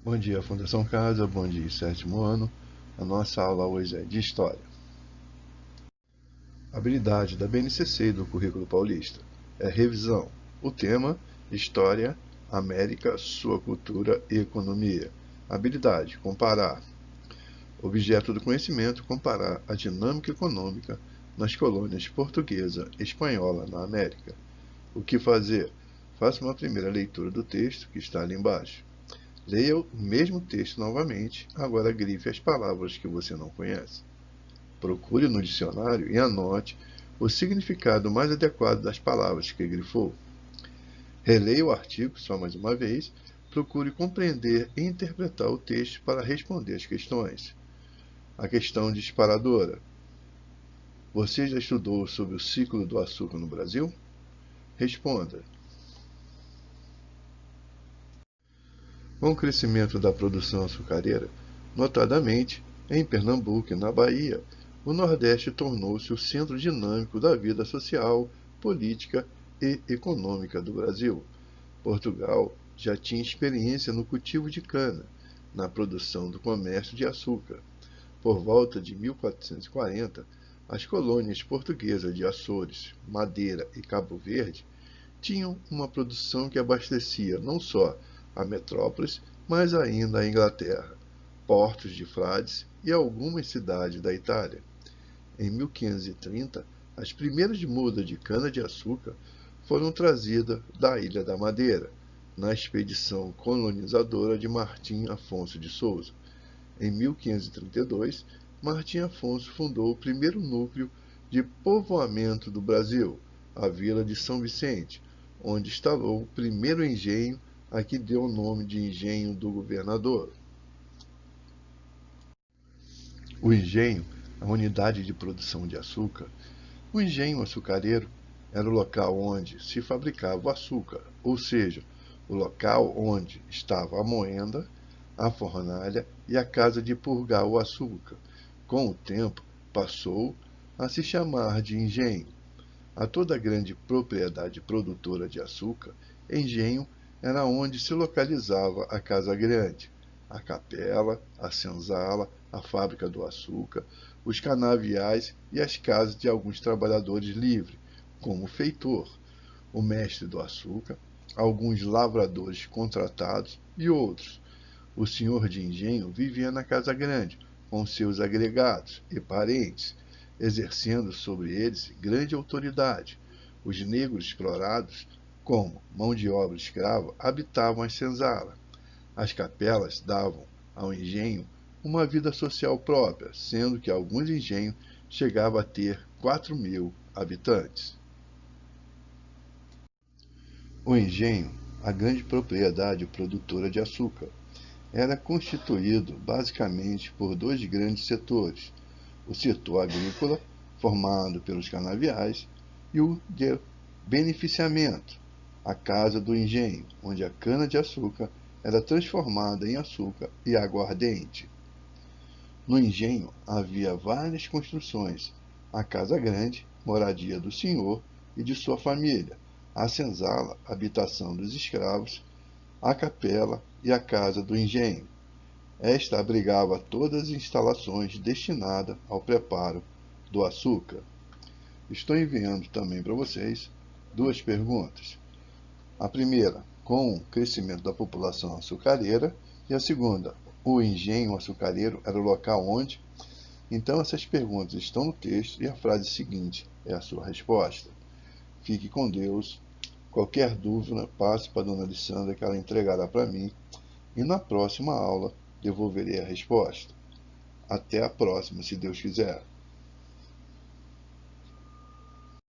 Bom dia, Fundação Casa, bom dia, sétimo ano. A nossa aula hoje é de História. Habilidade da BNCC e do Currículo Paulista. É revisão. O tema, História, América, sua cultura e economia. Habilidade, comparar. Objeto do conhecimento, comparar a dinâmica econômica nas colônias portuguesa e espanhola na América. O que fazer? Faça uma primeira leitura do texto que está ali embaixo. Leia o mesmo texto novamente, agora grife as palavras que você não conhece. Procure no dicionário e anote o significado mais adequado das palavras que grifou. Releia o artigo só mais uma vez, procure compreender e interpretar o texto para responder as questões. A questão disparadora. Você já estudou sobre o ciclo do açúcar no Brasil? Responda. Com o crescimento da produção açucareira, notadamente em Pernambuco e na Bahia, o Nordeste tornou-se o centro dinâmico da vida social, política e econômica do Brasil. Portugal já tinha experiência no cultivo de cana, na produção do comércio de açúcar. Por volta de 1440, as colônias portuguesas de Açores, Madeira e Cabo Verde tinham uma produção que abastecia não só a metrópoles, mas ainda a Inglaterra, portos de Frades e algumas cidades da Itália. Em 1530, as primeiras mudas de cana-de-açúcar foram trazidas da Ilha da Madeira, na expedição colonizadora de Martim Afonso de Souza. Em 1532, Martim Afonso fundou o primeiro núcleo de povoamento do Brasil, a vila de São Vicente, onde instalou o primeiro engenho a que deu o nome de Engenho do Governador. O engenho, a unidade de produção de açúcar, o engenho açucareiro era o local onde se fabricava o açúcar, ou seja, o local onde estava a moenda, a fornalha e a casa de purgar o açúcar. Com o tempo, passou a se chamar de engenho. A toda grande propriedade produtora de açúcar, engenho era onde se localizava a casa grande, a capela, a senzala, a fábrica do açúcar, os canaviais e as casas de alguns trabalhadores livres, como o feitor, o mestre do açúcar, alguns lavradores contratados e outros. O senhor de engenho vivia na casa grande, com seus agregados e parentes, exercendo sobre eles grande autoridade. Os negros explorados, como mão de obra escrava, habitavam as senzalas. As capelas davam ao engenho uma vida social própria, sendo que alguns engenhos chegavam a ter 4.000 habitantes. O engenho, a grande propriedade produtora de açúcar, era constituído basicamente por dois grandes setores: o setor agrícola, formado pelos canaviais, e o de beneficiamento, a casa do engenho, onde a cana-de-açúcar era transformada em açúcar e aguardente. No engenho havia várias construções: a casa grande, moradia do senhor e de sua família; a senzala, habitação dos escravos; a capela e a casa do engenho. Esta abrigava todas as instalações destinadas ao preparo do açúcar. Estou enviando também para vocês duas perguntas. A primeira, com o crescimento da população açucareira, e a segunda, o engenho açucareiro era o local onde? Então, essas perguntas estão no texto e a frase seguinte é a sua resposta. Fique com Deus. Qualquer dúvida, passe para a dona Alessandra que ela entregará para mim e na próxima aula devolverei a resposta. Até a próxima, se Deus quiser.